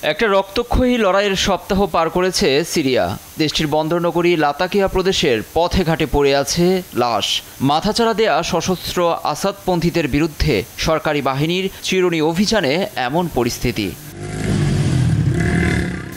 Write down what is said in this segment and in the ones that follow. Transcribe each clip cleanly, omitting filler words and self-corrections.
একটা রক্তক্ষয়ী লড়াইয়ের সপ্তাহ পার করেছে সিরিয়া। দেশটির বন্দরনগরী লাতাকিয়া প্রদেশের পথে ঘাটে পড়ে আছে লাশ। মাথাচাড়া দেয়া সশস্ত্র আসাদপন্থীদের বিরুদ্ধে সরকারি বাহিনীর চিরুনি অভিযানে এমন পরিস্থিতি।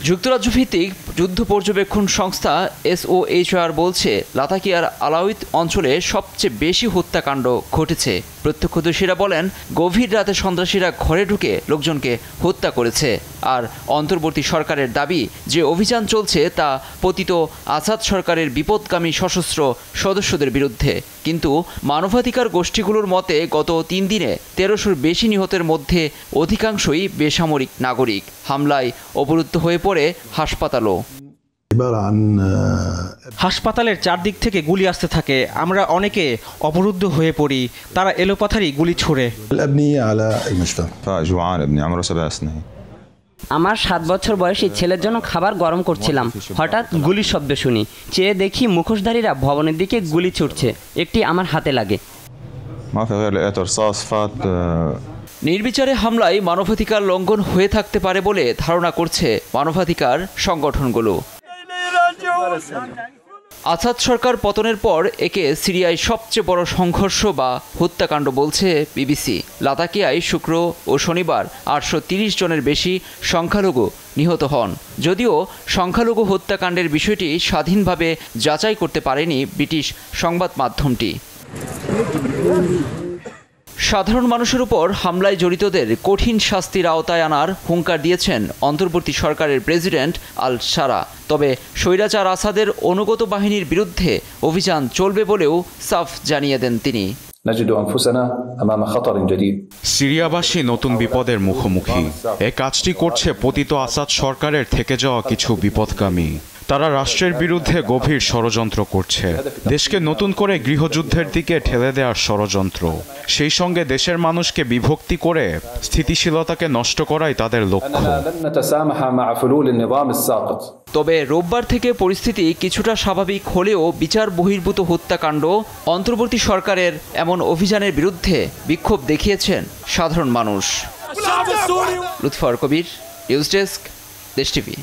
যুক্তরাজ্যভিত্তিক যুদ্ধ পর্যবেক্ষণ সংস্থা SOHR বলছে, লাতাকিয়ার আলাউইত অঞ্চলে সবচেয়ে বেশি হত্যাকাণ্ড ঘটেছে। প্রত্যক্ষদর্শীরা বলেন, গভীর রাতে সন্ত্রাসীরা ঘরে ঢুকে লোকজনকে হত্যা করেছে। আর অন্তর্বর্তী সরকারের দাবি যে অভিযান চলছে তা পতিত আসাদ সরকারের বিপদগামী সশস্ত্র সদস্যদের বিরুদ্ধে। কিন্তু মানবাধিকার গোষ্ঠীগুলোর মতে গত 3 দিনে 1300-র বেশি নিহতের মধ্যে অধিকাংশই বেসামরিক নাগরিক। হামলায় অবরুদ্ধ হয়ে পড়ে হাসপাতালও। হাসপাতালের চারদিক থেকে গুলি আসতে থাকে, আমরা অনেকে অবরুদ্ধ হয়ে পড়ি। তারা এলোপাথারি গুলি ছোড়ে। আমার 7 বছর বয়সী ছেলের জন্য খাবার গরম করছিলাম, হঠাৎ গুলির শব্দ শুনি। চেয়ে দেখি মুখোশধারীরা ভবনের দিকে গুলি ছুটছে। একটি আমার হাতে লাগে। নির্বিচারে হামলায় মানবাধিকার লঙ্ঘন হয়ে থাকতে পারে বলে ধারণা করছে মানবাধিকার সংগঠনগুলো। আসাদ সরকার পতনের পর একে সিরিয়ায় সবচেয়ে বড় সংঘর্ষ বা হত্যাকাণ্ড বলছে BBC। লাতাকিয়ায় শুক্র ও শনিবার 830 জনের বেশি সংখ্যালঘু নিহত হন। যদিও সংখ্যালঘু হত্যাকাণ্ডের বিষয়টি স্বাধীনভাবে যাচাই করতে পারেনি ব্রিটিশ সংবাদ মাধ্যমটি। সাধারণ মানুষের উপর হামলায় জড়িতদের কঠিন শাস্তির আওতায় আনার হুঙ্কার দিয়েছেন অন্তর্বর্তী সরকারের প্রেসিডেন্ট আল সারা। তবে স্বৈরাচার আসাদের অনুগত বাহিনীর বিরুদ্ধে অভিযান চলবে বলেও সাফ জানিয়ে দেন তিনি। সিরিয়াবাসী নতুন বিপদের মুখোমুখি। এ কাজটি করছে পতিত আসাদ সরকারের থেকে যাওয়া কিছু বিপদগামী। তারা রাষ্ট্রের বিরুদ্ধে গভীর ষড়যন্ত্র করছে, দেশকে নতুন করে গৃহযুদ্ধের দিকে ঠেলে দেওয়ার ষড়যন্ত্র। সেই সঙ্গে দেশের মানুষকে বিভক্তি করে স্থিতিশীলতাকে নষ্ট করাই তাদের লক্ষ্য। তবে রোববার থেকে পরিস্থিতি কিছুটা স্বাভাবিক হলেও বিচার বহির্ভূত হত্যাকাণ্ড, অন্তর্বর্তী সরকারের এমন অভিযানের বিরুদ্ধে বিক্ষোভ দেখিয়েছেন সাধারণ মানুষ। লুৎফর কবির, নিউজ ডেস্ক, দেশ টিভি।